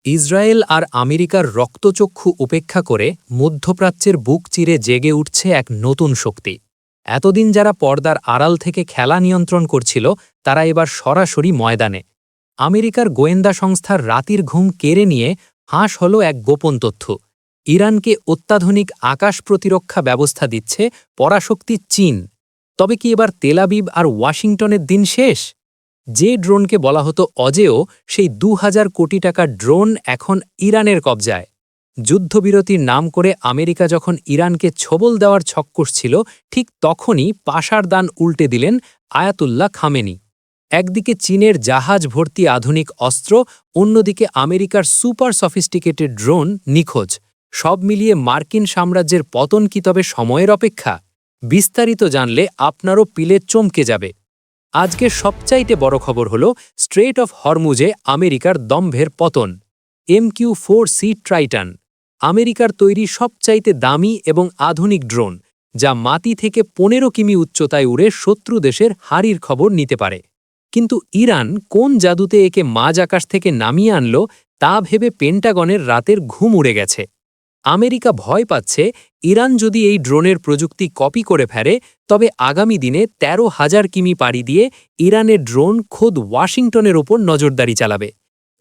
Israel আর আমেরিকার রক্তচক্ষু উপেক্ষা করে মধ্যপ্রাচ্যের বুক চিরে জেগে উঠছে এক নতুন শক্তি। এতদিন যারা পর্দার আড়াল থেকে খেলা নিয়ন্ত্রণ করছিল, তারা এবার সরাসরি ময়দানে। আমেরিকার গোয়েন্দা সংস্থার রাতির ঘুম কেড়ে নিয়ে ফাঁস হল এক গোপন তথ্য। ইরানকে অত্যাধুনিক আকাশ প্রতিরক্ষা ব্যবস্থা দিচ্ছে পরাশক্তি চীন। তবে কি এবার তেলাবিব আর ওয়াশিংটনের দিন শেষ? যে ড্রোনকে বলা হতো অজেয়, সেই ২,০০০ কোটি টাকার ড্রোন এখন ইরানের কবজায়। যুদ্ধবিরতির নাম করে আমেরিকা যখন ইরানকে ছোবল দেওয়ার ছক কষছিল, ঠিক তখনই পাশার দান উল্টে দিলেন আয়াতুল্লাহ খামেনি। একদিকে চীনের জাহাজ ভর্তি আধুনিক অস্ত্র, অন্যদিকে আমেরিকার সুপার সফিস্টিকেটেড ড্রোন নিখোঁজ। সব মিলিয়ে মার্কিন সাম্রাজ্যের পতন কি তবে সময়ের অপেক্ষা? বিস্তারিত জানলে আপনারও পিলে চমকে যাবে। আজকের সবচাইতে বড় খবর হল স্ট্রেট অফ হরমুজে আমেরিকার দম্ভের পতন। MQ-4C ট্রাইটান, আমেরিকার তৈরি সবচাইতে দামি এবং আধুনিক ড্রোন, যা মাটি থেকে ১৫ কিমি উচ্চতায় উড়ে শত্রু দেশের হারির খবর নিতে পারে। কিন্তু ইরান কোন জাদুতে একে মাঝ আকাশ থেকে নামিয়ে আনল, তা ভেবে পেন্টাগনের রাতের ঘুম উড়ে গেছে। আমেরিকা ভয় পাচ্ছে, ইরান যদি এই ড্রোনের প্রযুক্তি কপি করে ফেলে, তবে আগামী দিনে ১৩,০০০ কিমি পাড়ি দিয়ে ইরানের ড্রোন খোদ ওয়াশিংটনের ওপর নজরদারি চালাবে।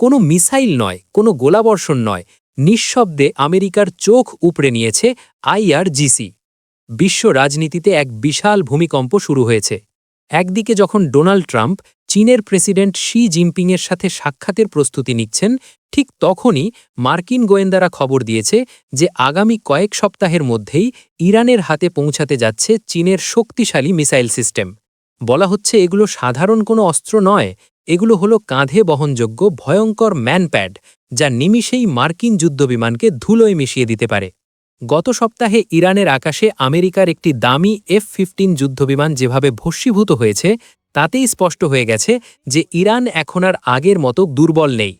কোনো মিসাইল নয়, কোনো গোলাবর্ষণ নয়, নিঃশব্দে আমেরিকার চোখ উপড়ে নিয়েছে IRGC। বিশ্ব রাজনীতিতে এক বিশাল ভূমিকম্প শুরু হয়েছে। একদিকে যখন ডোনাল্ড ট্রাম্প চীনের প্রেসিডেন্ট শি জিনপিংয়ের সাথে সাক্ষাতের প্রস্তুতি নিচ্ছেন, ঠিক তখনই মার্কিন গোয়েন্দারা খবর দিয়েছে যে আগামী কয়েক সপ্তাহের মধ্যেই ইরানের হাতে পৌঁছাতে যাচ্ছে চীনের শক্তিশালী মিসাইল সিস্টেম। বলা হচ্ছে এগুলো সাধারণ কোনো অস্ত্র নয়, এগুলো হলো কাঁধে বহনযোগ্য ভয়ঙ্কর ম্যানপ্যাড, যা নিমিষেই মার্কিন যুদ্ধবিমানকে ধুলোয় মিশিয়ে দিতে পারে। গত সপ্তাহে ইরানের আকাশে আমেরিকার একটি দামি F-15 যুদ্ধবিমান যেভাবে ভস্মীভূত হয়েছে, তাতেই স্পষ্ট হয়ে গেছে যে ইরান এখন আর আগের মতো দুর্বল নেই।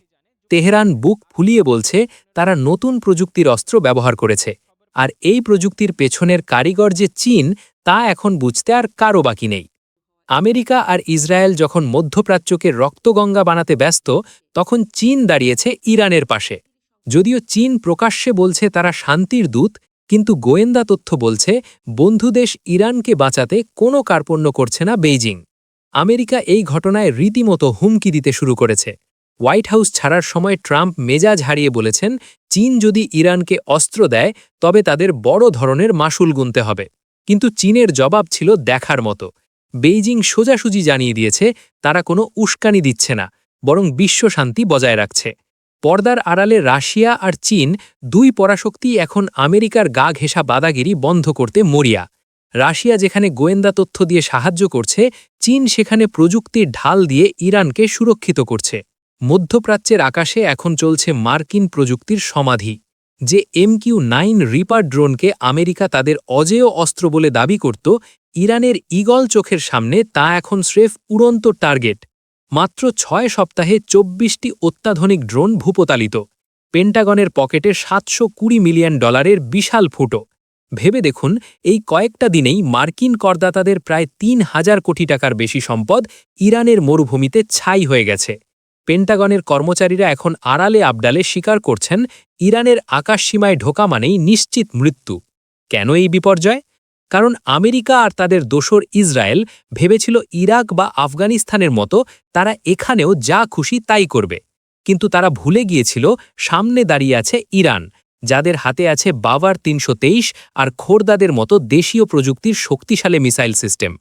তেহরান বুক ফুলিয়ে বলছে তারা নতুন প্রযুক্তির অস্ত্র ব্যবহার করেছে, আর এই প্রযুক্তির পেছনের কারিগর যে চীন, তা এখন বুঝতে আর কারও বাকি নেই। আমেরিকা আর ইসরায়েল যখন মধ্যপ্রাচ্যকে রক্তগঙ্গা বানাতে ব্যস্ত, তখন চীন দাঁড়িয়েছে ইরানের পাশে। যদিও চীন প্রকাশ্যে বলছে তারা শান্তির দূত, কিন্তু গোয়েন্দা তথ্য বলছে বন্ধুদেশ ইরানকে বাঁচাতে কোনো কার্পণ্য করছে না বেইজিং। আমেরিকা এই ঘটনায় রীতিমতো হুমকি দিতে শুরু করেছে। হোয়াইট হাউস ছাড়ার সময় ট্রাম্প মেজাজ হারিয়ে বলেছেন, চীন যদি ইরানকে অস্ত্র দেয়, তবে তাদের বড় ধরনের মাশুল গুনতে হবে। কিন্তু চীনের জবাব ছিল দেখার মতো। বেইজিং সোজাসুজি জানিয়ে দিয়েছে তারা কোনো উস্কানি দিচ্ছে না, বরং বিশ্বশান্তি বজায় রাখছে। পর্দার আড়ালে রাশিয়া আর চীন, দুই পরাশক্তি এখন আমেরিকার গা ঘেঁষা বাদাগিরি বন্ধ করতে মরিয়া। রাশিয়া যেখানে গোয়েন্দা তথ্য দিয়ে সাহায্য করছে, চীন সেখানে প্রযুক্তির ঢাল দিয়ে ইরানকে সুরক্ষিত করছে। মধ্যপ্রাচ্যের আকাশে এখন চলছে মার্কিন প্রযুক্তির সমাধি। যে MQ-9 রিপার ড্রোনকে আমেরিকা তাদের অজেয় অস্ত্র বলে দাবি করত, ইরানের ঈগল চোখের সামনে তা এখন স্রেফ উড়ন্ত টার্গেট। মাত্র ৬ সপ্তাহে ২৪টি অত্যাধুনিক ড্রোন ভূপতালিত। পেন্টাগনের পকেটে $৭২০ মিলিয়ন বিশাল ফুটো। ভেবে দেখুন, এই কয়েকটা দিনেই মার্কিন করদাতাদের প্রায় ৩,০০০ কোটি টাকার বেশি সম্পদ ইরানের মরুভূমিতে ছাই হয়ে গেছে। পেন্টাগনের কর্মচারীরা এখন আড়ালে আবডালে স্বীকার করছেন, ইরানের আকাশসীমায় ঢোকা মানেই নিশ্চিত মৃত্যু। কেন এই বিপর্যয়? কারণ আমেরিকা আর তাদের দোসর ইসরায়েল ভেবেছিল ইরাক বা আফগানিস্তানের মতো তারা এখানেও যা খুশি তাই করবে। কিন্তু তারা ভুলে গিয়েছিল সামনে দাঁড়িয়ে আছে ইরান, যাদের হাতে আছে বাভার ৩২৩ আর খোরদাদের মতো দেশীয় প্রযুক্তির শক্তিশালী মিসাইল সিস্টেম।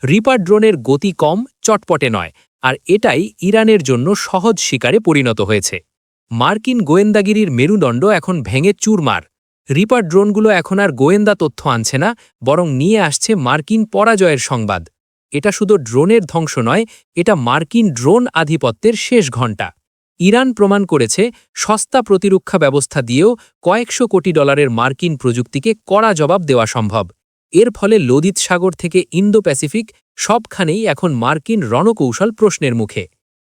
রিপার ড্রোনের গতি কম, চটপটে নয়, আর এটাই ইরানের জন্য সহজ শিকারে পরিণত হয়েছে। মার্কিন গোয়েন্দাগিরির মেরুদণ্ড এখন ভেঙে চুরমার। রিপার ড্রোনগুলো এখন আর গোয়েন্দা তথ্য আনছে না, বরং নিয়ে আসছে মার্কিন পরাজয়ের সংবাদ। এটা শুধু ড্রোনের ধ্বংস নয়, এটা মার্কিন ড্রোন আধিপত্যের শেষ ঘণ্টা। ইরান প্রমাণ করেছে সস্তা প্রতিরক্ষা ব্যবস্থা দিয়েও কয়েকশো কোটি ডলারের মার্কিন প্রযুক্তিকে কড়া জবাব দেওয়া সম্ভব। এর ফলে লোদিত সাগর থেকে ইন্দো প্যাসিফিক সবখানেই এখন মার্কিন রণকৌশল প্রশ্নের মুখে।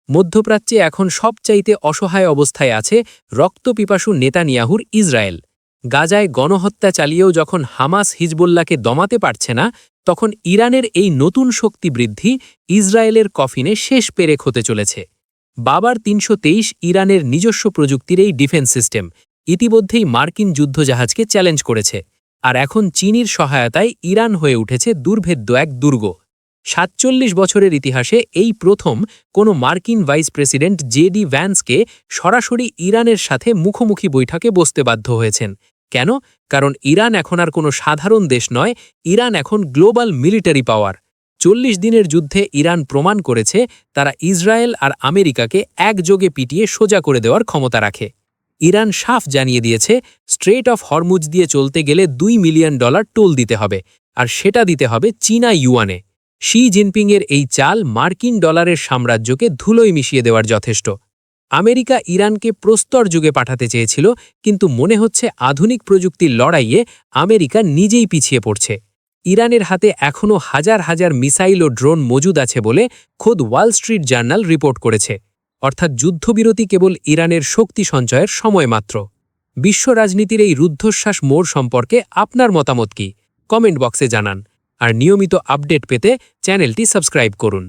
মধ্যপ্রাচ্যে এখন সবচাইতে অসহায় অবস্থায় আছে রক্তপিপাসু নেতানিয়াহুর ইসরায়েল। গাজায় গণহত্যা চালিয়েও যখন হামাস হিজবুল্লাহকে দমাতে পারছে না, তখন ইরানের এই নতুন শক্তি বৃদ্ধি ইসরায়েলের কফিনে শেষ পেরেক হতে চলেছে। বাবার ৩২৩ ইরানের নিজস্ব প্রযুক্তির এই ডিফেন্স সিস্টেম ইতিমধ্যেই মার্কিন যুদ্ধজাহাজকে চ্যালেঞ্জ করেছে, আর এখন চীনের সহায়তায় ইরান হয়ে উঠেছে দুর্ভেদ্য এক দুর্গ। ৪৭ বছরের ইতিহাসে এই প্রথম কোনো মার্কিন ভাইস প্রেসিডেন্ট জেডি ভ্যান্সকে সরাসরি ইরানের সাথে মুখোমুখি বৈঠকে বসতে বাধ্য হয়েছেন। কেন? কারণ ইরান এখন আর কোনো সাধারণ দেশ নয়, ইরান এখন গ্লোবাল মিলিটারি পাওয়ার। ৪০ দিনের যুদ্ধে ইরান প্রমাণ করেছে তারা ইসরায়েল আর আমেরিকাকে একযোগে পিটিয়ে সোজা করে দেওয়ার ক্ষমতা রাখে। ইরান সাফ জানিয়ে দিয়েছে স্ট্রেট অফ হরমুজ দিয়ে চলতে গেলে $2 মিলিয়ন টোল দিতে হবে, আর সেটা দিতে হবে চীনা ইউয়ানে। শি জিনপিংয়ের এই চাল মার্কিন ডলারের সাম্রাজ্যকে ধুলোয় মিশিয়ে দেওয়ার যথেষ্ট। আমেরিকা ইরানকে প্রস্তর যুগে পাঠাতে চেয়েছিল, কিন্তু মনে হচ্ছে আধুনিক প্রযুক্তির লড়াইয়ে আমেরিকা নিজেই পিছিয়ে পড়ছে। ইরানের হাতে এখনও হাজার হাজার মিসাইল ও ড্রোন মজুদ আছে বলে খোদ ওয়াল স্ট্রিট জার্নাল রিপোর্ট করেছে। অর্থাৎ যুদ্ধবিরতি কেবল ইরানের শক্তি সঞ্চয়ের সময় মাত্র। বিশ্ব রাজনীতির এই রুদ্ধশ্বাস মোড় সম্পর্কে আপনার মতামত কি? কমেন্ট বক্সে জানান। আর নিয়মিত আপডেট পেতে চ্যানেলটি সাবস্ক্রাইব করুন।